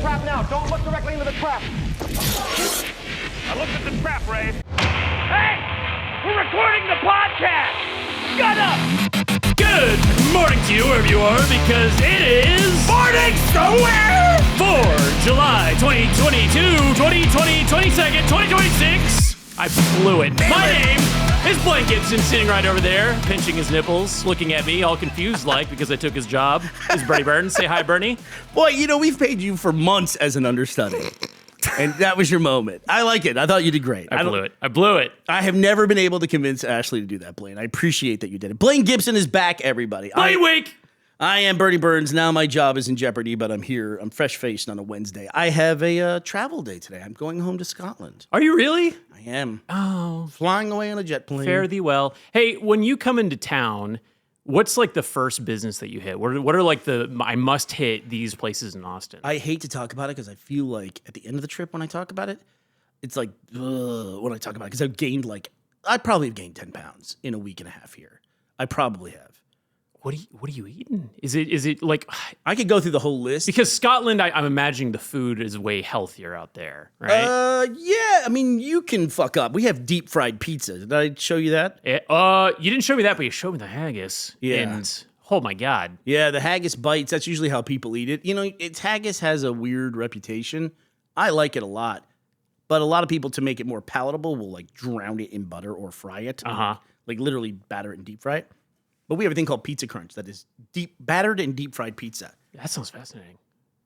trap now. Don't look directly into the trap. I looked at the trap, Ray. Hey! We're recording the podcast! Shut up! Good morning to you, wherever you are, because it is... Morning somewhere! For July 2022, 22nd, 2026. I blew it. My name is Blaine Gibson, sitting right over there, pinching his nipples, looking at me, all confused like, because I took his job. Is Bernie Burton. Say hi, Bernie. Boy, you know, we've paid you for months as an understudy. And that was your moment. I like it. I thought you did great. I blew it. I have never been able to convince Ashley to do that, Blaine. I appreciate that you did it. Blaine Gibson is back, everybody. Blaine Week! I am Bernie Burns. Now my job is in jeopardy, but I'm here. I'm fresh-faced on a Wednesday. I have a travel day today. I'm going home to Scotland. Are you really? I am. Oh. Flying away on a jet plane. Fare thee well. Hey, when you come into town, what's like the first business that you hit? What are like I must hit these places in Austin? I hate to talk about it because I feel like at the end of the trip when I talk about it, it's like, when I talk about it, because I probably have gained 10 pounds in a week and a half here. I probably have. What are you eating? Is it like... I could go through the whole list. Because Scotland, I'm imagining the food is way healthier out there, right? Yeah. I mean, you can fuck up. We have deep fried pizza. Did I show you that? You didn't show me that, but you showed me the haggis. Yeah. And, oh my God. Yeah, the haggis bites. That's usually how people eat it. You know, haggis has a weird reputation. I like it a lot. But a lot of people, to make it more palatable, will like drown it in butter or fry it. Uh-huh. Like literally batter it and deep fry it. But we have a thing called Pizza Crunch that is battered and deep fried pizza. That sounds fascinating.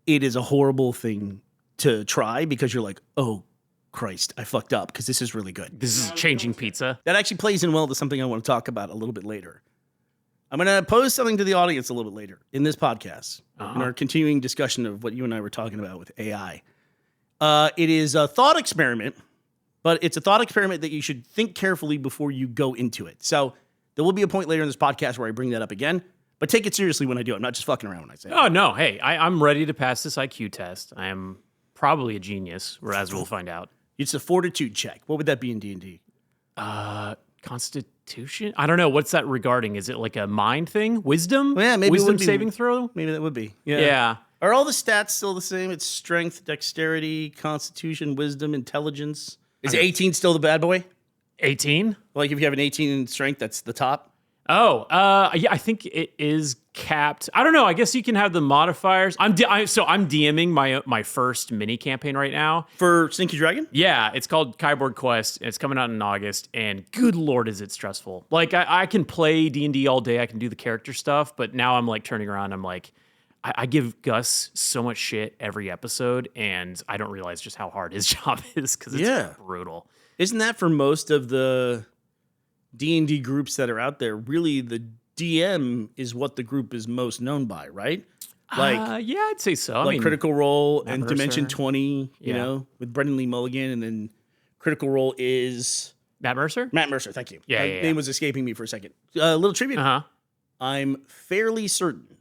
It is a horrible thing to try because you're like, oh, Christ, I fucked up because this is really good. This is changing pizza. That actually plays in well to something I want to talk about a little bit later. I'm going to pose something to the audience a little bit later in this podcast, in our continuing discussion of what you and I were talking about with AI. It is a thought experiment, but it's a thought experiment that you should think carefully before you go into it. So there will be a point later in this podcast where I bring that up again, but take it seriously when I do it. I'm not just fucking around when I say it. Oh, no. Hey, I'm ready to pass this IQ test. I am probably a genius, as we'll find out. It's a fortitude check. What would that be in D&D? Constitution? I don't know. What's that regarding? Is it like a mind thing? Wisdom? Yeah, maybe Wisdom it would be, saving throw? Maybe that would be. Yeah. Are all the stats still the same? It's strength, dexterity, constitution, wisdom, intelligence. Is 18 still the bad boy? 18? Like if you have an 18 in strength, that's the top? Oh, yeah, I think it is capped. I don't know. I guess you can have the modifiers. I'm DMing my first mini campaign right now. For Sneaky Dragon? Yeah, it's called Keyboard Quest. It's coming out in August, and good Lord, is it stressful. Like, I can play D&D all day. I can do the character stuff, but now I'm like turning around. I'm like, I give Gus so much shit every episode, and I don't realize just how hard his job is because it's brutal. Isn't that for most of the D&D groups that are out there, really the DM is what the group is most known by, right? Like, yeah, I'd say so. Like Critical Role and Mercer. Dimension 20, you know, with Brendan Lee Mulligan, and then Critical Role is... Matt Mercer? Matt Mercer, thank you. Yeah, Name was escaping me for a second. A little trivia. Uh-huh. I'm fairly certain,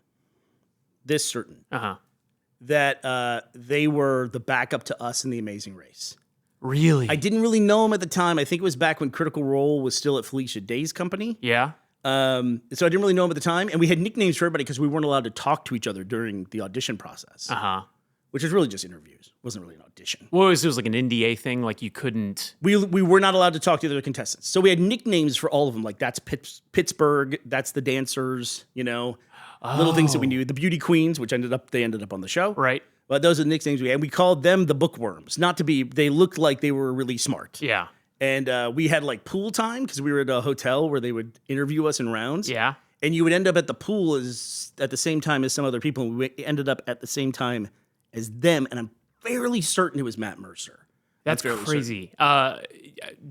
that they were the backup to us in The Amazing Race. Really? I didn't really know him at the time. I think it was back when Critical Role was still at Felicia Day's company. Yeah. So I didn't really know him at the time. And we had nicknames for everybody because we weren't allowed to talk to each other during the audition process. Uh-huh. Which was really just interviews. It wasn't really an audition. Well, it was like an NDA thing. Like you couldn't... We were not allowed to talk to the other contestants. So we had nicknames for all of them. Like that's Pittsburgh. That's the dancers, you know. Little things that we knew. The Beauty Queens, which they ended up on the show. Right. But those are the nicknames we had. We called them the bookworms. They looked like they were really smart. Yeah. And we had like pool time because we were at a hotel where they would interview us in rounds. Yeah. And you would end up at the pool at the same time as some other people. And we ended up at the same time as them. And I'm fairly certain it was Matt Mercer. That's crazy.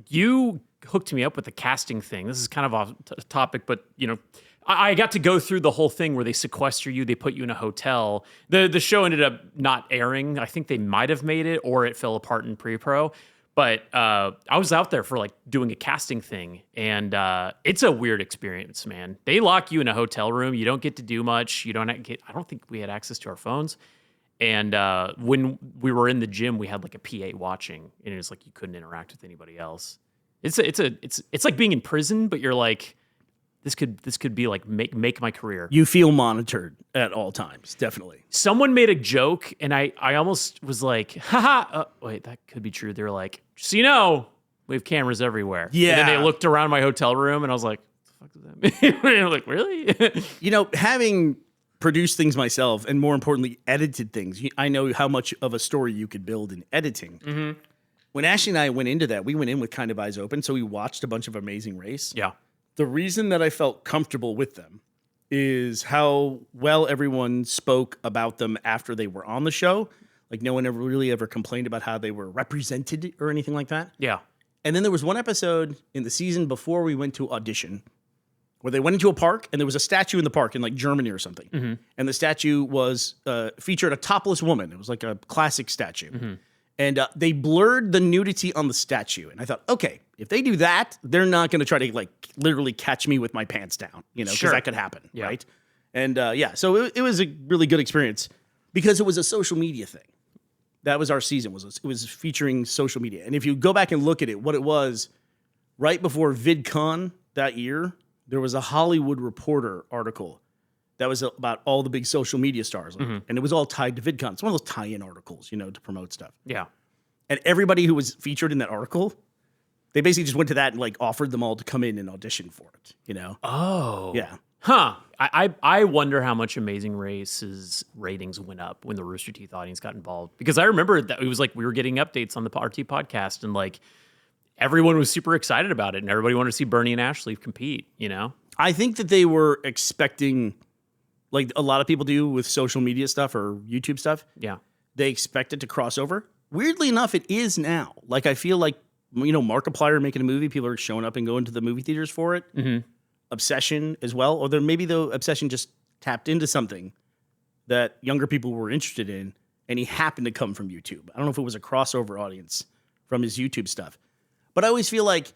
You hooked me up with the casting thing. This is kind of off topic, but you know, I got to go through the whole thing where they sequester you, they put you in a hotel. The show ended up not airing. I think they might have made it, or it fell apart in pre-pro. But I was out there for like doing a casting thing, and it's a weird experience, man. They lock you in a hotel room. You don't get to do much. I don't think we had access to our phones. And when we were in the gym, we had like a PA watching, and it was like you couldn't interact with anybody else. It's like being in prison, but you're like, this could be like make my career. You feel monitored at all times, definitely. Someone made a joke, and I almost was like, haha, wait, that could be true. They were like, so you know, we have cameras everywhere. Yeah. And then they looked around my hotel room, and I was like, what the fuck does that mean? I'm like, really? You know, having produced things myself, and more importantly, edited things, I know how much of a story you could build in editing. Mm-hmm. When Ashley and I went into that, we went in with kind of eyes open, so we watched a bunch of Amazing Race. Yeah. The reason that I felt comfortable with them is how well everyone spoke about them after they were on the show. Like, no one ever complained about how they were represented or anything like that. Yeah. And then there was one episode in the season before we went to audition where they went into a park and there was a statue in the park in like Germany or something. Mm-hmm. And the statue was featured a topless woman. It was like a classic statue. Mm-hmm. And they blurred the nudity on the statue. And I thought, okay, if they do that, they're not going to try to like literally catch me with my pants down, you know, because Sure. that could happen, Yeah. right? And so it was a really good experience because it was a social media thing. That was our season. It was featuring social media. And if you go back and look at it, what it was, right before VidCon that year, there was a Hollywood Reporter article that was about all the big social media stars. Mm-hmm. And it was all tied to VidCon. It's one of those tie-in articles, you know, to promote stuff. Yeah. And everybody who was featured in that article, they basically just went to that and like offered them all to come in and audition for it, you know? Oh. Yeah. Huh. I wonder how much Amazing Race's ratings went up when the Rooster Teeth audience got involved. Because I remember that it was like we were getting updates on the RT podcast and like everyone was super excited about it and everybody wanted to see Burnie and Ashley compete, you know? I think that they were expecting, like a lot of people do with social media stuff or YouTube stuff, Yeah. they expect it to cross over. Weirdly enough, it is now. Like I feel like, you know, Markiplier making a movie, people are showing up and going to the movie theaters for it. Mm-hmm. Obsession as well, or maybe the Obsession just tapped into something that younger people were interested in, and he happened to come from YouTube. I don't know if it was a crossover audience from his YouTube stuff, but I always feel like,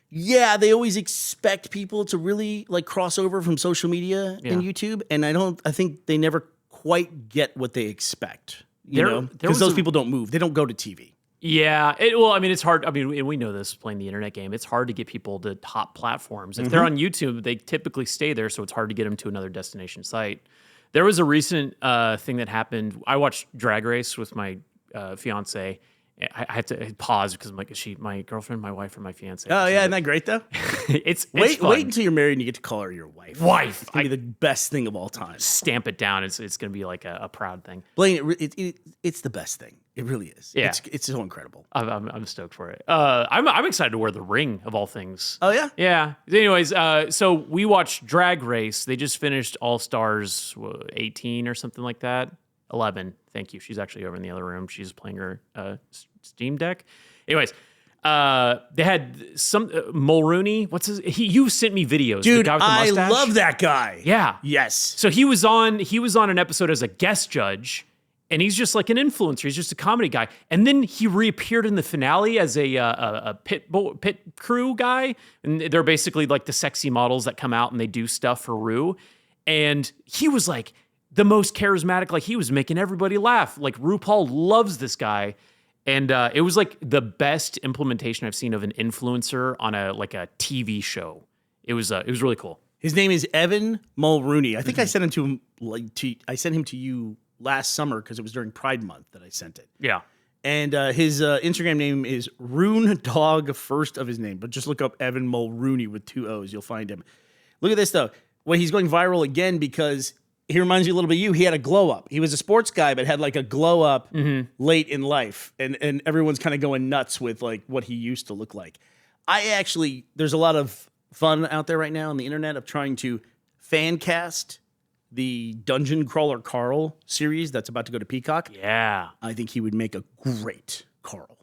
yeah, they always expect people to really like cross over from social media and YouTube, and I think they never quite get what they expect, you know, because those people don't move, they don't go to TV. Yeah. It's hard. I mean, and we know this playing the internet game. It's hard to get people to top platforms. If they're on YouTube, they typically stay there, so it's hard to get them to another destination site. There was a recent thing that happened. I watched Drag Race with my fiance. I had to pause because I'm like, is she my girlfriend, my wife, or my fiance? Oh yeah, isn't that great though? it's wait fun. until you're married and you get to call her your wife. It's gonna be the best thing of all time. Stamp it down. It's going to be like a proud thing. Blaine, it's the best thing. It really is. Yeah. It's so incredible. I'm stoked for it. I'm excited to wear the ring of all things. Oh yeah. Yeah. Anyways, so we watched Drag Race. They just finished All Stars 18 or something like that. 11. Thank you. She's actually over in the other room. She's playing her Steam Deck. Anyways, they had some Mulrooney. What's his? You sent me videos. Dude, the guy with the I mustache. love that guy. Yeah. Yes. So he was on an episode as a guest judge, and he's just like an influencer. He's just a comedy guy. And then he reappeared in the finale as a pit crew guy, and they're basically like the sexy models that come out and they do stuff for Rue. And he was like the most charismatic. Like he was making everybody laugh. Like RuPaul loves this guy. And it was like the best implementation I've seen of an influencer on a TV show. It was really cool. His name is Evan Mulrooney. I think I sent him to him I sent him to you last summer because it was during Pride Month that I sent it. Yeah. And his Instagram name is Rune Dog, first of his name. But just look up Evan Mulrooney with 2 O's. You'll find him. Look at this, though. Well, he's going viral again because he reminds you a little bit of you. He had a glow up. He was a sports guy, but had like a glow up late in life. And everyone's kind of going nuts with like what he used to look like. There's a lot of fun out there right now on the internet of trying to fan cast the Dungeon Crawler Carl series that's about to go to Peacock. Yeah. I think he would make a great Carl.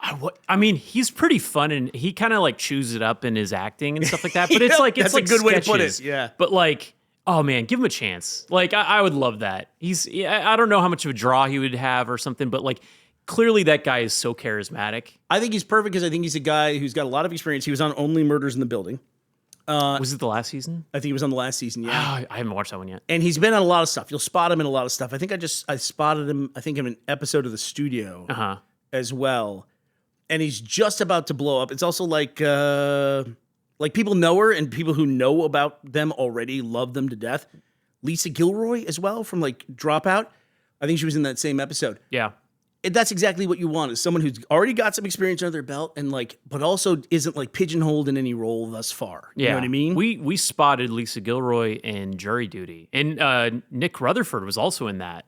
I mean, he's pretty fun, and he kind of like chews it up in his acting and stuff like that. But it's like that's a good way to put it. sketches. Yeah. But like, oh man, give him a chance. Like, I would love that. I don't know how much of a draw he would have or something, but like, clearly that guy is so charismatic. I think he's perfect because I think he's a guy who's got a lot of experience. He was on Only Murders in the Building. Was it the last season? I think he was on the last season, yeah. Oh, I haven't watched that one yet. And he's been on a lot of stuff. You'll spot him in a lot of stuff. I think I spotted him, I think in an episode of The Studio as well. And he's just about to blow up. It's also like like people know her, and people who know about them already love them to death. Lisa Gilroy as well from like Dropout. I think she was in that same episode. Yeah. That's exactly what you want, is someone who's already got some experience under their belt and like, but also isn't like pigeonholed in any role thus far. You know what I mean? We spotted Lisa Gilroy in Jury Duty, and Nick Rutherford was also in that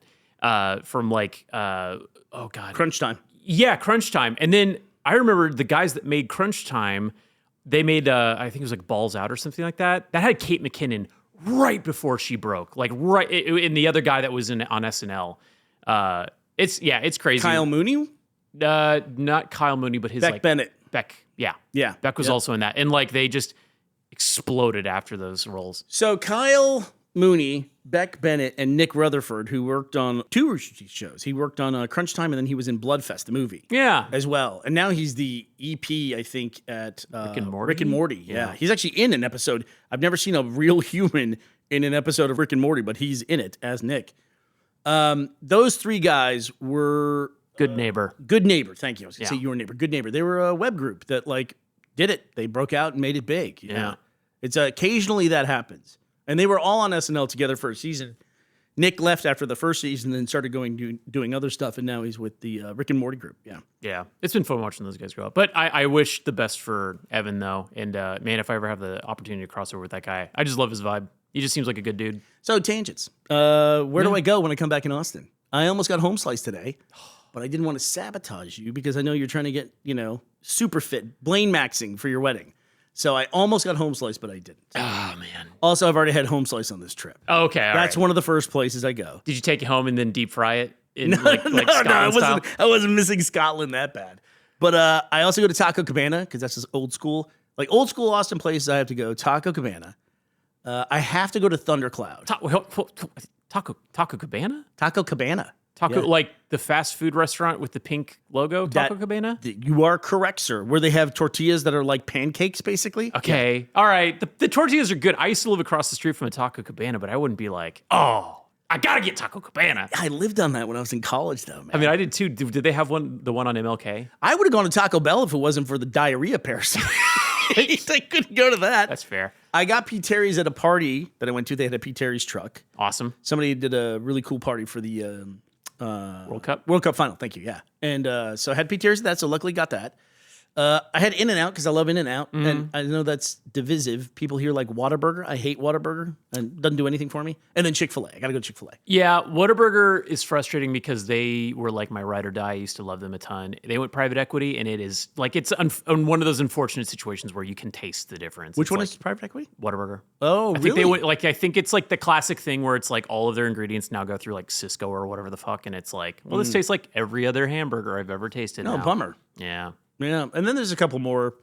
from like Crunch Time. Yeah, Crunch Time. And then I remember the guys that made Crunch Time, they made I think it was like Balls Out or something like that. That had Kate McKinnon right before she broke, like and the other guy that was on SNL. It's crazy. Kyle Mooney? Not Kyle Mooney, but his Beck Bennett. Beck, yeah. Yeah. Beck was also in that. And like they just exploded after those roles. So Kyle Mooney, Beck Bennett, and Nick Rutherford, who worked on 2 Rooster Teeth shows. He worked on Crunch Time, and then he was in Bloodfest, the movie. Yeah. As well. And now he's the EP, I think, at Rick and Morty. Yeah. He's actually in an episode. I've never seen a real human in an episode of Rick and Morty, but he's in it as Nick. Those 3 guys were Good Neighbor. Good Neighbor. Thank you. I was going to say Your Neighbor. Good Neighbor. They were a web group that like did it. They broke out and made it big. Yeah. It's occasionally that happens. And they were all on SNL together for a season. Nick left after the first season, and then started doing other stuff, and now he's with the Rick and Morty group. Yeah. Yeah. It's been fun watching those guys grow up. But I wish the best for Evan, though. And man, if I ever have the opportunity to cross over with that guy, I just love his vibe. He just seems like a good dude. So, tangents. Where do I go when I come back in Austin? I almost got home slice today, but I didn't want to sabotage you because I know you're trying to get, super fit, Blaine maxing for your wedding. So I almost got home slice, but I didn't. Oh, man. Also, I've already had home slice on this trip. Okay, That's one of the first places I go. Did you take it home and then deep fry it? No, I wasn't missing Scotland that bad. But I also go to Taco Cabana because that's just old school. Like old school Austin places I have to go. Taco Cabana. I have to go to Thundercloud. Taco Cabana? Taco Cabana. Like the fast food restaurant with the pink logo, Taco Cabana? You are correct, sir. Where they have tortillas that are like pancakes, basically. Okay. Yeah. All right. The tortillas are good. I used to live across the street from a Taco Cabana, but I wouldn't be like, oh, I got to get Taco Cabana. I lived on that when I was in college, though, man. I mean, I did too. Did they have the one on MLK? I would have gone to Taco Bell if it wasn't for the diarrhea parasite. I couldn't go to that. That's fair. I got Pete Terry's at a party that I went to. They had a Pete Terry's truck. Awesome. Somebody did a really cool party for the World Cup final. Thank you. Yeah. And so I had Pete Terry's at that. So luckily got that. I had In-N-Out because I love In-N-Out. Mm-hmm. And I know that's divisive. People here like Whataburger. I hate Whataburger. And doesn't do anything for me. And then Chick-fil-A. I got to go to Chick-fil-A. Yeah. Whataburger is frustrating because they were like my ride or die. I used to love them a ton. They went private equity, and it is like it's one of those unfortunate situations where you can taste the difference. Which one is private equity? Whataburger. Oh, really? I think they went I think it's like the classic thing where it's like all of their ingredients now go through like Cisco or whatever the fuck, and it's like, well, this tastes like every other hamburger I've ever tasted. No, now. bummer. Yeah. Yeah, and then there's a couple more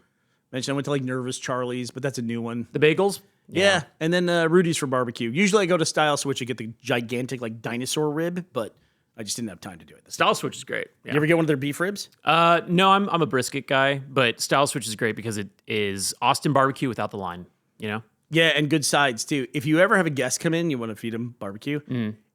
mentioned. I went to like Nervous Charlie's, but that's a new one. The bagels? Yeah. And then Rudy's for barbecue. Usually I go to Style Switch and get the gigantic like dinosaur rib, but I just didn't have time to do it. Style Switch is great. Yeah. You ever get one of their beef ribs? No, I'm a brisket guy, but Style Switch is great because it is Austin barbecue without the line, Yeah, and good sides too. If you ever have a guest come in, you want to feed them barbecue,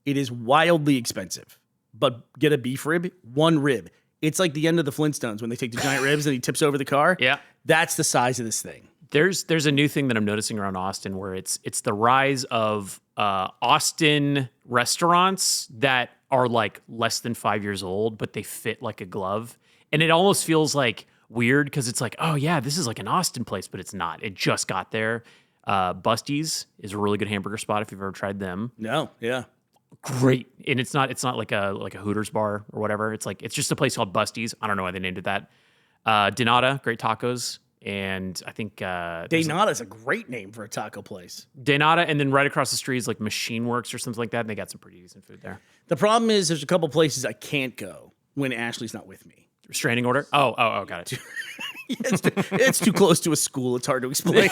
it is wildly expensive. But get a beef rib, one rib. It's like the end of the Flintstones when they take the giant ribs and he tips over the car. Yeah. That's the size of this thing. There's a new thing that I'm noticing around Austin where it's the rise of Austin restaurants that are like less than 5 years old, but they fit like a glove. And it almost feels like weird because it's like, oh yeah, this is like an Austin place, but it's not. It just got there. Busty's is a really good hamburger spot if you've ever tried them. No, yeah. Great. And it's not like a Hooters bar or whatever. It's just a place called Busty's. I don't know why they named it that. Denata, great tacos. And I think Denata is a great name for a taco place. Denata, and then right across the street is like Machine Works or something like that. And they got some pretty decent food there. The problem is there's a couple places I can't go when Ashley's not with me. Restraining order? Oh, got it. It's too close to a school. It's hard to explain.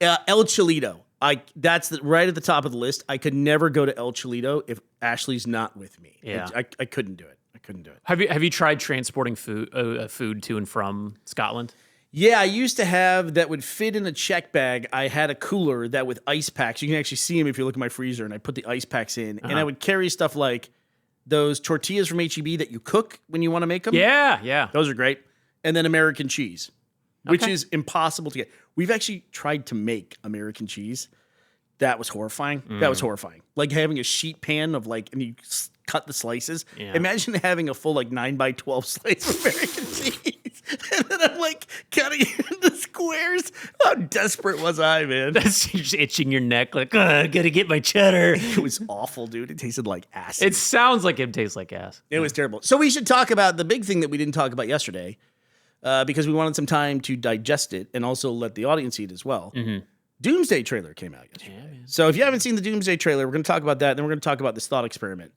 El Chilito. That's right at the top of the list. I could never go to El Chilito if Ashley's not with me. Yeah. I couldn't do it. Have you tried transporting food to and from Scotland? Yeah, I used to have that would fit in a check bag. I had a cooler that with ice packs. You can actually see them if you look at my freezer, and I put the ice packs in. And I would carry stuff like those tortillas from H-E-B that you cook when you want to make them. Yeah. Those are great. And then American cheese. which Okay. is impossible to get. We've actually tried to make American cheese. That was horrifying. That was horrifying. Like having a sheet pan of and you cut the slices. Yeah. Imagine having a full 9x12 slice of American cheese. And then I'm cutting it into squares. How desperate was I, man? That's just itching your neck, like, I gotta get my cheddar. It was awful, dude. It tasted like acid. It sounds like it tastes like ass. It was terrible. So we should talk about the big thing that we didn't talk about yesterday because we wanted some time to digest it and also let the audience see it as well. Doomsday trailer came out yesterday. Yeah, man. So if you haven't seen the Doomsday trailer, we're going to talk about that. And then we're going to talk about this thought experiment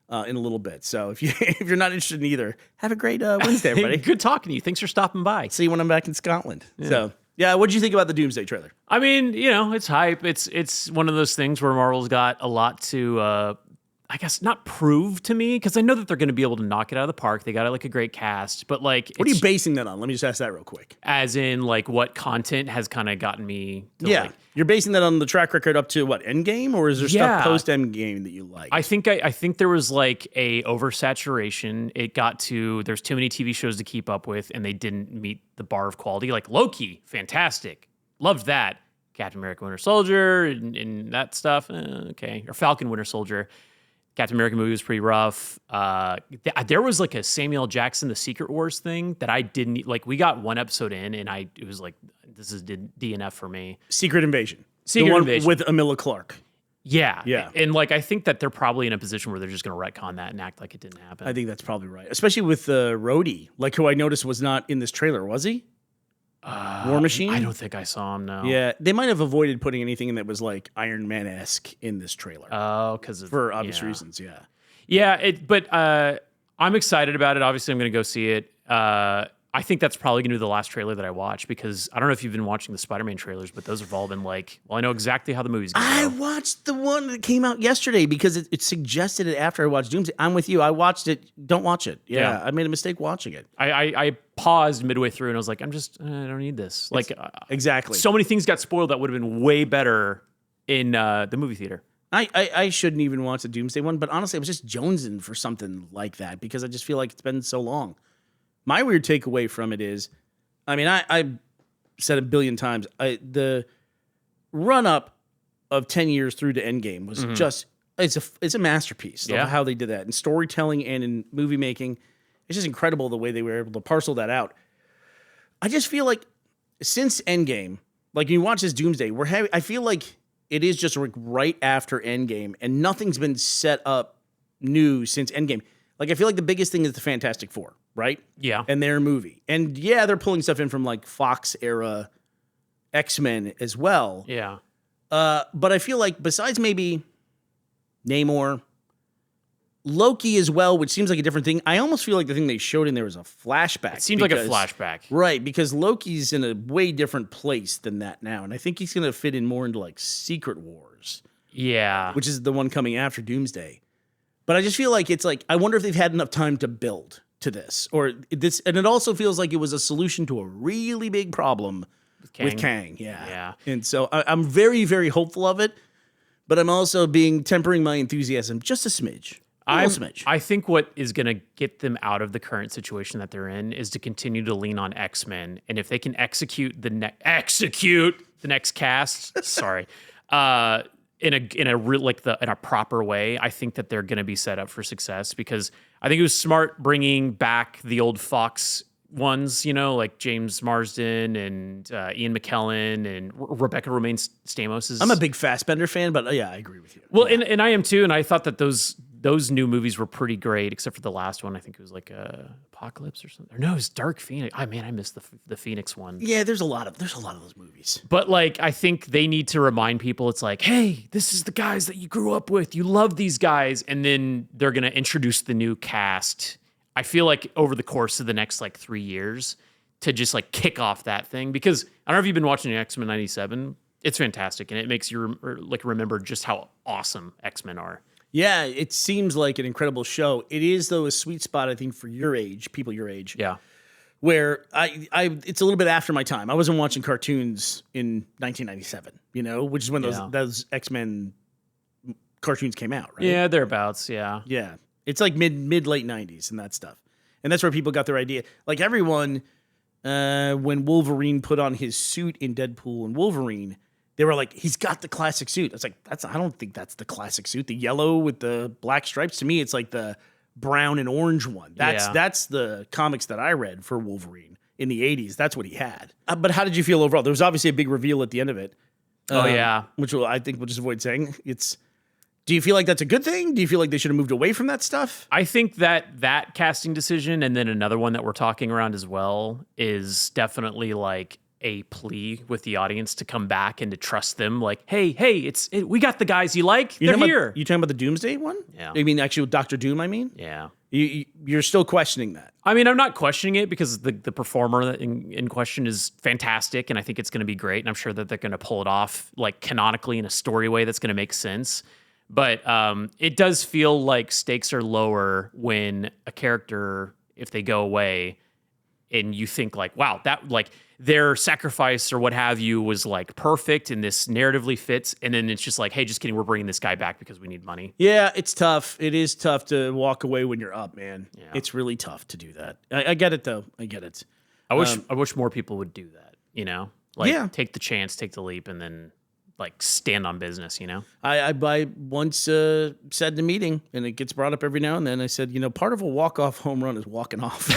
in a little bit. So if you're not interested in either, have a great Wednesday, everybody. Good talking to you. Thanks for stopping by. See you when I'm back in Scotland. So yeah, what did you think about the Doomsday trailer? I mean, it's hype. It's one of those things where Marvel's got a lot to, I guess, not prove to me, because I know that they're going to be able to knock it out of the park. They got a great cast, but What are you basing that on? Let me just ask that real quick. as in what content has kind of gotten me to Yeah, you're basing that on the track record up to what, Endgame, or is there stuff post Endgame that you like? I think there was a oversaturation. It got to there's too many TV shows to keep up with, and they didn't meet the bar of quality. Like Loki, fantastic, loved that. Captain America, Winter Soldier, and that stuff, okay. Or Falcon, Winter Soldier. Captain America movie was pretty rough. There was a Samuel Jackson, The Secret Wars thing that I didn't we got one episode in, and it was this is DNF for me. Secret Invasion. Secret the one Invasion. with Emilia Clarke. Yeah. Yeah. And I think that they're probably in a position where they're just going to retcon that and act like it didn't happen. I think that's probably right, especially with Rhodey, who I noticed was not in this trailer, was he? War Machine? I don't think I saw him, no. Yeah, they might have avoided putting anything in that was Iron Man-esque in this trailer. Oh, because for obvious reasons, yeah. Yeah, but I'm excited about it. Obviously, I'm going to go see it. I think that's probably going to be the last trailer that I watch, because I don't know if you've been watching the Spider-Man trailers, but those have all been well, I know exactly how the movie's going to I go. watched the one that came out yesterday because it suggested it after I watched Doomsday. I'm with you. I watched it. Don't watch it. Yeah. I made a mistake watching it. I paused midway through and I was like, I don't need this. Exactly. So many things got spoiled that would have been way better in the movie theater. I shouldn't even watch the Doomsday one, but honestly, I was just jonesing for something like that because I just feel like it's been so long. My weird takeaway from it is, I said a billion times, the run-up of 10 years through to Endgame was just, it's a masterpiece of how they did that. In storytelling and in movie making, it's just incredible the way they were able to parcel that out. I just feel like since Endgame, you watch this Doomsday, I feel like it is just right after Endgame, and nothing's been set up new since Endgame. I feel like the biggest thing is the Fantastic Four, right? Yeah. And their movie. And yeah, they're pulling stuff in from Fox era X-Men as well. Yeah. But I feel like besides maybe Namor, Loki as well, which seems like a different thing. I almost feel like the thing they showed in there was a flashback. It seemed like a flashback. Right, because Loki's in a way different place than that now. And I think he's going to fit in more into Secret Wars. Yeah. Which is the one coming after Doomsday. But I just feel like it's I wonder if they've had enough time to build to this. And it also feels like it was a solution to a really big problem with Kang. Yeah. And so I'm very, very hopeful of it. But I'm also tempering my enthusiasm just a smidge. I think what is going to get them out of the current situation that they're in is to continue to lean on X-Men, and if they can execute the next cast, sorry, in a proper way, I think that they're going to be set up for success, because I think it was smart bringing back the old Fox ones, like James Marsden and Ian McKellen and Rebecca Romaine Stamos. I'm a big Fassbender fan, but yeah, I agree with you. Well, and I am too, and I thought that those new movies were pretty great, except for the last one. I think it was Apocalypse or something. Or no, it was Dark Phoenix. I missed the Phoenix one. Yeah, there's a lot of those movies. But I think they need to remind people, it's hey, this is the guys that you grew up with. You love these guys, and then they're gonna introduce the new cast. I feel like over the course of the next 3 years to just kick off that thing, because I don't know if you've been watching X-Men 97. It's fantastic, and it makes you remember just how awesome X-Men are. Yeah, it seems like an incredible show. It is, though, a sweet spot, I think, for people your age. Yeah. Where it's a little bit after my time. I wasn't watching cartoons in 1997, which is when those X-Men cartoons came out, right? Yeah, thereabouts, yeah. Yeah. It's mid late 90s and that stuff. And that's where people got their idea. Everyone when Wolverine put on his suit in Deadpool and Wolverine, they were like, he's got the classic suit. It's like, I don't think that's the classic suit. The yellow with the black stripes, to me, it's like the brown and orange one. That's the comics that I read for Wolverine in the 80s. That's what he had. But how did you feel overall? There was obviously a big reveal at the end of it. Which I think we'll just avoid saying. Do you feel like that's a good thing? Do you feel like they should have moved away from that stuff? I think that casting decision, and then another one that we're talking around as well, is definitely like a plea with the audience to come back and to trust them. Like, hey, we got the guys you like. They're here. You talking about the Doomsday one? Yeah. I mean, actually, Dr. Doom, I mean? Yeah. You're still questioning that. I mean, I'm not questioning it because the performer in question is fantastic, and I think it's going to be great, and I'm sure that they're going to pull it off like canonically in a story way that's going to make sense. But it does feel like stakes are lower when a character, if they go away, and you think like, wow, that like their sacrifice or what have you was like perfect and this narratively fits, and then it's just like, hey, just kidding, we're bringing this guy back because we need money. Yeah, it's tough. It is tough to walk away when you're up, man. Yeah. It's really tough to do that. I get it though. I get it. I wish more people would do that. You know, like take the chance, take the leap, and then like stand on business. You know, I once said in a meeting, and it gets brought up every now and then. I said, part of a walk-off home run is walking off.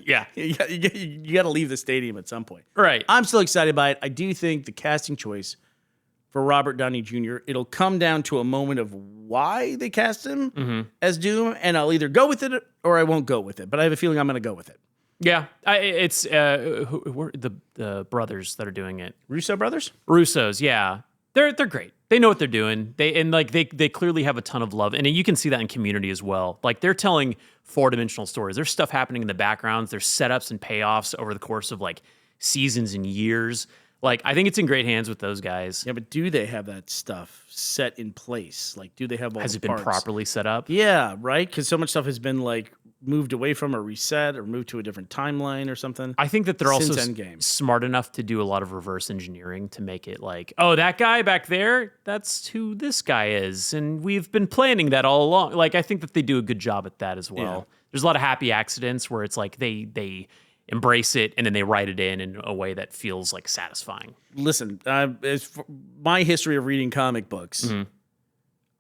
Yeah, you got to leave the stadium at some point. Right. I'm still excited by it. I do think the casting choice for Robert Downey Jr., it'll come down to a moment of why they cast him as Doom, and I'll either go with it or I won't go with it. But I have a feeling I'm going to go with it. Yeah, it's who are the brothers that are doing it. Russo brothers? Russos, yeah. They're great. They know what they're doing. They clearly have a ton of love. And you can see that in Community as well. Like they're telling 4-dimensional stories. There's stuff happening in the backgrounds. There's setups and payoffs over the course of like seasons and years. Like I think it's in great hands with those guys. Yeah, but do they have that stuff set in place? Like do they have all Has the it been parts? Properly set up? Yeah, right? Because so much stuff has been like moved away from or reset or moved to a different timeline or something. I think that they're also Endgame. smart enough to do a lot of reverse engineering to make it like, oh, that guy back there, that's who this guy is. And we've been planning that all along. Like, I think that they do a good job at that as well. Yeah. There's a lot of happy accidents where it's like they embrace it and then they write it in a way that feels like satisfying. Listen, as for my history of reading comic books,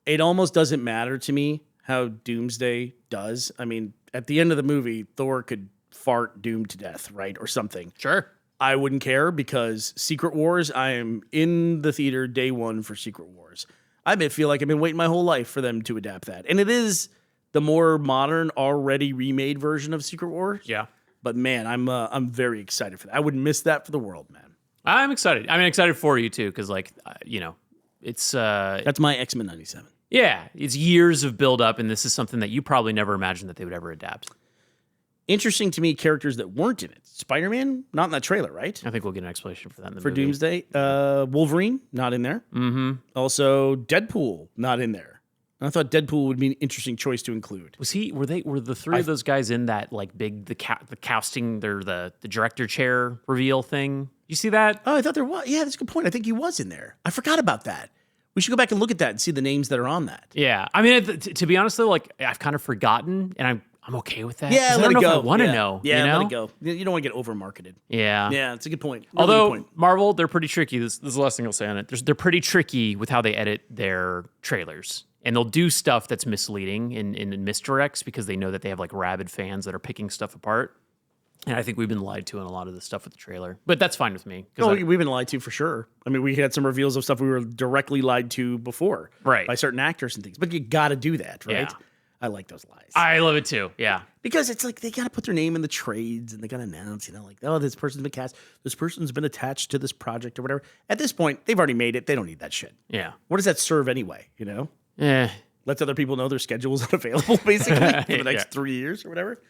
it almost doesn't matter to me how Doomsday does. I mean, at the end of the movie, Thor could fart Doom to death, right? Or something. Sure. I wouldn't care because Secret Wars, I am in the theater day one for Secret Wars. I feel like I've been waiting my whole life for them to adapt that. And it is the more modern, already remade version of Secret Wars. Yeah. But man, I'm very excited for that. I wouldn't miss that for the world, man. I'm excited. I'm excited for you too, because like, it's... That's my X-Men 97. Yeah, it's years of build up, and this is something that you probably never imagined that they would ever adapt. Interesting to me, characters that weren't in it. Spider-Man, not in that trailer, right? I think we'll get an explanation for that in the movie. Doomsday. Wolverine, not in there. Mm-hmm. Also, Deadpool, not in there. I thought Deadpool would be an interesting choice to include. Were the three of those guys in that like big the casting the director chair reveal thing? You see that? Oh, I thought there was. Yeah, that's a good point. I think he was in there. I forgot about that. We should go back and look at that and see the names that are on that. Yeah, I mean, to be honest though, like I've kind of forgotten, and I'm okay with that. Yeah, let it go. I want to know. Yeah, you know? let it go. You don't want to get over marketed. Yeah, yeah, it's a good point. Really Although good point. Marvel, they're pretty tricky. This is the last thing I'll say on it. They're pretty tricky with how they edit their trailers, and they'll do stuff that's misleading and misdirects because they know that they have like rabid fans that are picking stuff apart. And I think we've been lied to on a lot of the stuff with the trailer. But that's fine with me. No, we've been lied to for sure. I mean, we had some reveals of stuff we were directly lied to before. Right. By certain actors and things. But you got to do that, right? Yeah. I like those lies. I love it too, yeah. Because it's like they got to put their name in the trades and they got to announce, like, oh, this person's been cast. This person's been attached to this project or whatever. At this point, they've already made it. They don't need that shit. Yeah. What does that serve anyway, Yeah. Lets other people know their schedule's unavailable, basically, for the next 3 years or whatever.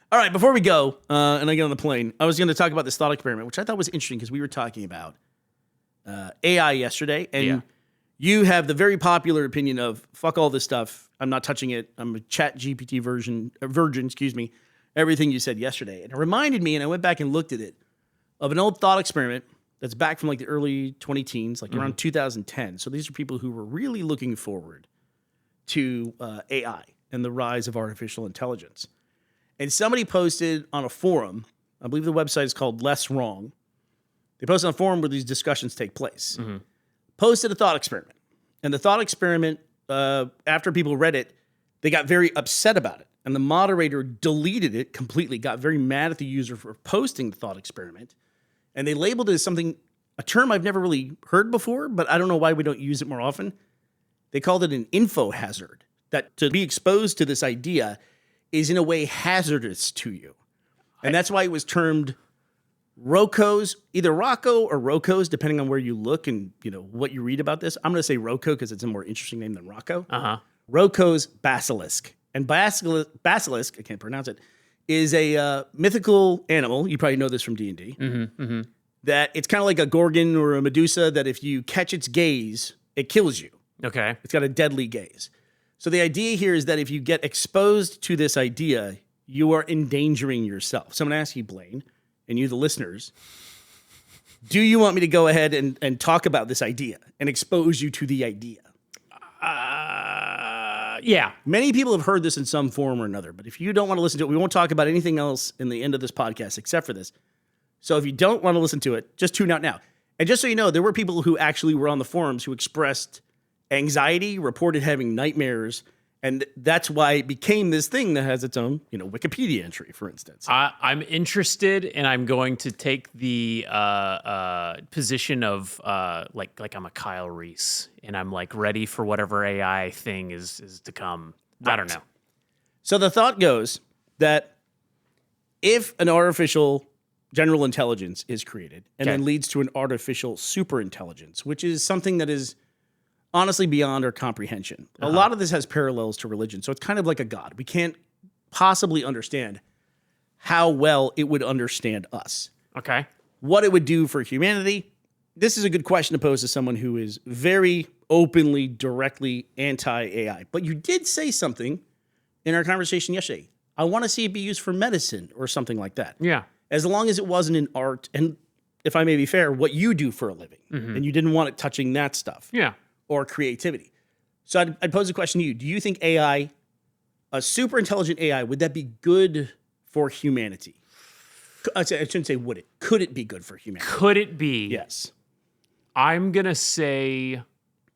All right, before we go, and I get on the plane, I was going to talk about this thought experiment, which I thought was interesting because we were talking about AI yesterday, and you have the very popular opinion of, fuck all this stuff, I'm not touching it, I'm a chat GPT virgin, everything you said yesterday. And it reminded me, and I went back and looked at it, of an old thought experiment that's back from like the early 2010s, like around 2010. So these are people who were really looking forward to AI and the rise of artificial intelligence. And somebody posted on a forum I believe the website is called Less Wrong. They post on a forum where these discussions take place. Posted a thought experiment. And the thought experiment, after people read it, they got very upset about it. And the moderator deleted it completely, got very mad at the user for posting the thought experiment. And they labeled it as a term I've never really heard before, but I don't know why we don't use it more often. They called it an info hazard, that to be exposed to this idea is in a way hazardous to you. And that's why it was termed Roko's, either Roko or Roko's, depending on where you look and what you read about this. I'm going to say Roko because it's a more interesting name than Roko. Roko's Basilisk. And Basilisk, I can't pronounce it, is a mythical animal. You probably know this from D&D. That it's kind of like a Gorgon or a Medusa that if you catch its gaze, it kills you. Okay. It's got a deadly gaze. So the idea here is that if you get exposed to this idea, you are endangering yourself. So I'm going to ask you, Blaine, and you, the listeners, do you want me to go ahead and talk about this idea and expose you to the idea? Yeah. Many people have heard this in some form or another, but if you don't want to listen to it, we won't talk about anything else in the end of this podcast except for this. So if you don't want to listen to it, just tune out now. And just so you know, there were people who actually were on the forums who expressed anxiety, reported having nightmares, and that's why it became this thing that has its own, Wikipedia entry, for instance. I'm interested, and I'm going to take the position of like I'm a Kyle Reese, and I'm like ready for whatever AI thing is to come. Right. I don't know. So the thought goes that if an artificial general intelligence is created and then leads to an artificial superintelligence, which is something that is honestly beyond our comprehension. A lot of this has parallels to religion. So it's kind of like a god. We can't possibly understand how well it would understand us. Okay. What it would do for humanity. This is a good question to pose to someone who is very openly, directly anti-AI. But you did say something in our conversation yesterday. I want to see it be used for medicine or something like that. Yeah. As long as it wasn't in art, and if I may be fair, what you do for a living. And you didn't want it touching that stuff. Yeah. Or creativity. So I'd pose a question to you. Do you think AI, a super intelligent AI, would that be good for humanity? I shouldn't say would it. Could it be good for humanity? Could it be? Yes. I'm going to say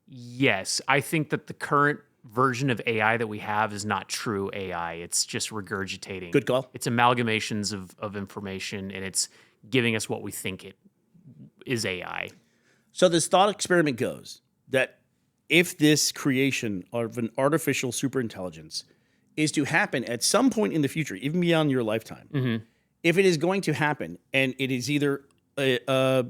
yes. I think that the current version of AI that we have is not true AI. It's just regurgitating. Good call. It's amalgamations of information, and it's giving us what we think it is AI. So this thought experiment goes that if this creation of an artificial superintelligence is to happen at some point in the future, even beyond your lifetime, if it is going to happen and it is either a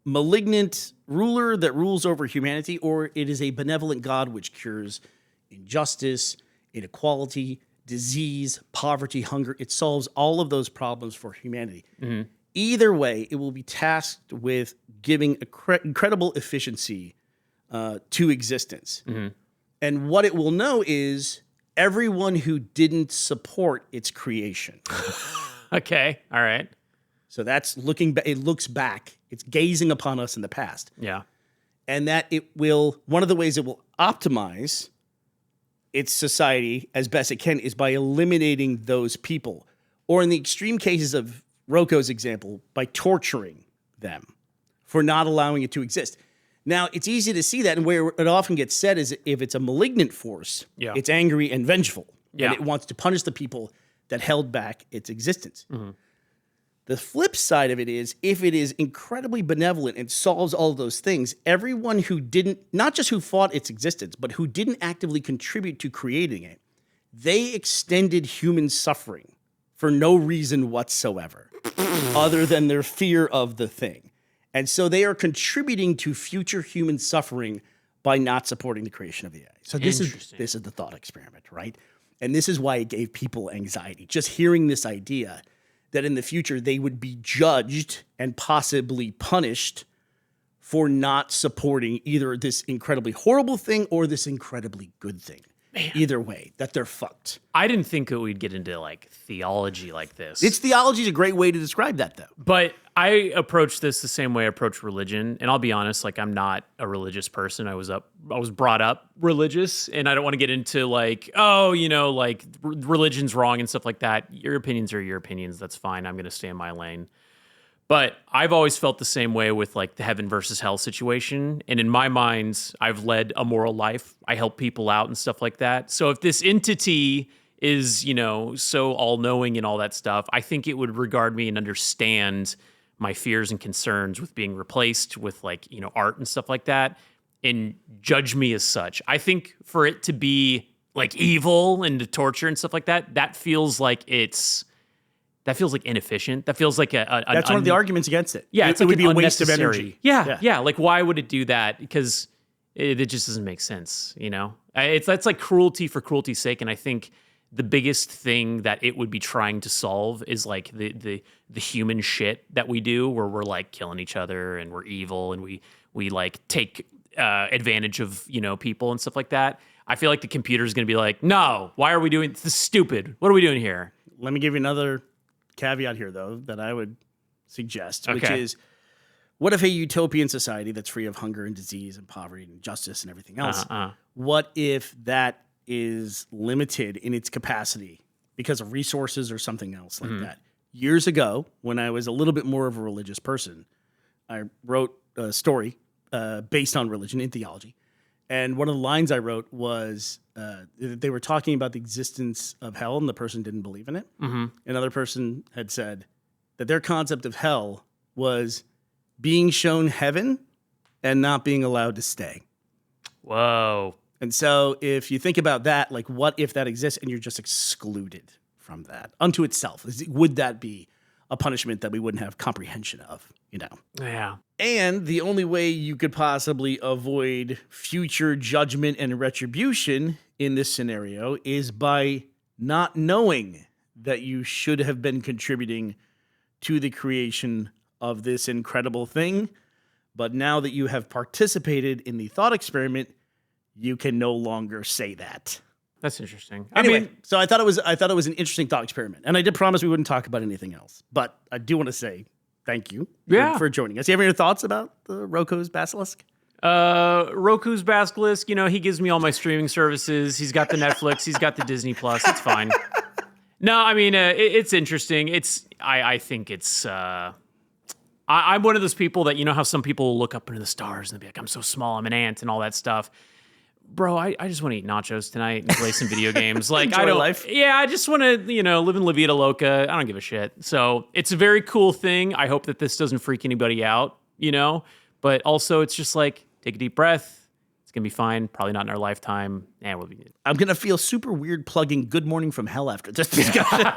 malignant ruler that rules over humanity, or it is a benevolent God which cures injustice, inequality, disease, poverty, hunger, it solves all of those problems for humanity. Either way, it will be tasked with giving incredible efficiency to existence. And what it will know is everyone who didn't support its creation. Okay. All right. So that's it looks back. It's gazing upon us in the past. Yeah. And that it will, one of the ways it will optimize its society as best it can is by eliminating those people. Or in the extreme cases of Roko's example, by torturing them for not allowing it to exist. Now, it's easy to see that, and where it often gets said is if it's a malignant force, it's angry and vengeful, and it wants to punish the people that held back its existence. The flip side of it is, if it is incredibly benevolent and solves all of those things, everyone who didn't, not just who fought its existence, but who didn't actively contribute to creating it, they extended human suffering for no reason whatsoever, other than their fear of the thing. And so they are contributing to future human suffering by not supporting the creation of the AI. So this is the thought experiment, right? And this is why it gave people anxiety. Just hearing this idea that in the future they would be judged and possibly punished for not supporting either this incredibly horrible thing or this incredibly good thing. either way, that they're fucked. I didn't think that we'd get into like theology like this. Theology is a great way to describe that, though. But I approach this the same way I approach religion, and I'll be honest, like I'm not a religious person. I was brought up religious, and I don't want to get into like, oh, like religion's wrong and stuff like that. Your opinions are your opinions. That's fine. I'm going to stay in my lane. But I've always felt the same way with like the heaven versus hell situation. And in my mind, I've led a moral life. I help people out and stuff like that. So if this entity is, so all-knowing and all that stuff, I think it would regard me and understand my fears and concerns with being replaced with like, art and stuff like that and judge me as such. I think for it to be like evil and to torture and stuff like that, that feels like inefficient. That feels like that's one of the arguments against it. Yeah, it would be a waste of energy. Yeah. Like, why would it do that? Because it just doesn't make sense. That's like cruelty for cruelty's sake. And I think the biggest thing that it would be trying to solve is like the human shit that we do, where we're like killing each other and we're evil and we like take advantage of people and stuff like that. I feel like the computer is going to be like, no, why are we doing this? Is stupid. What are we doing here? Let me give you another caveat here, though, that I would suggest, which is, what if a utopian society that's free of hunger and disease and poverty and injustice and everything else, what if that is limited in its capacity because of resources or something else like that? Years ago, when I was a little bit more of a religious person, I wrote a story based on religion and theology. And one of the lines I wrote was they were talking about the existence of hell, and the person didn't believe in it. Another person had said that their concept of hell was being shown heaven and not being allowed to stay. Whoa. And so if you think about that, like what if that exists and you're just excluded from that unto itself? Would that be a punishment that we wouldn't have comprehension of, Yeah. And the only way you could possibly avoid future judgment and retribution in this scenario is by not knowing that you should have been contributing to the creation of this incredible thing. But now that you have participated in the thought experiment, you can no longer say that. That's interesting. Anyway, so I thought it was an interesting thought experiment, and I did promise we wouldn't talk about anything else. But I do want to say thank you for joining us. You have any thoughts about the Roko's Basilisk? Roku's Basilisk, he gives me all my streaming services. He's got the Netflix. He's got the Disney Plus. It's fine. No, it's interesting. I think it's. I'm one of those people that how some people will look up into the stars and they'll be like, I'm so small, I'm an ant, and all that stuff. Bro, I just want to eat nachos tonight and play some video games. Like, enjoy life. Yeah, I just want to, live in La Vida Loca. I don't give a shit. So it's a very cool thing. I hope that this doesn't freak anybody out, But also, it's just like, take a deep breath. It's going to be fine. Probably not in our lifetime. We'll be good. I'm going to feel super weird plugging Good Morning from Hell after this discussion.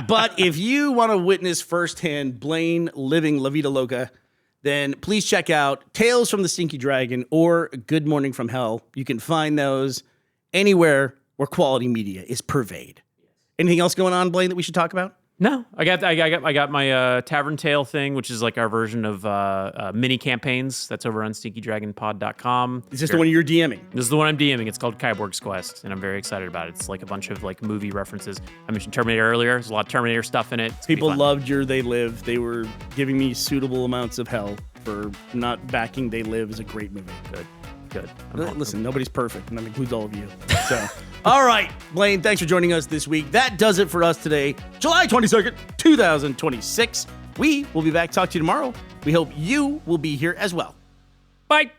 But if you want to witness firsthand Blaine living La Vida Loca, then please check out Tales from the Stinky Dragon or Good Morning from Hell. You can find those anywhere where quality media is purveyed. Anything else going on, Blaine, that we should talk about? No, I got my Tavern Tale thing, which is like our version of mini campaigns. That's over on stinkydragonpod.com. Is this the one you're DMing? This is the one I'm DMing. It's called Kyborg's Quest, and I'm very excited about it. It's like a bunch of like movie references. I mentioned Terminator earlier. There's a lot of Terminator stuff in it. People loved your They Live. They were giving me suitable amounts of hell for not backing They Live as a great movie. Good. Listen, nobody's perfect, and that includes all of you. So, all right, Blaine, thanks for joining us this week. That does it for us today, July 22nd, 2026. We will be back. Talk to you tomorrow. We hope you will be here as well. Bye.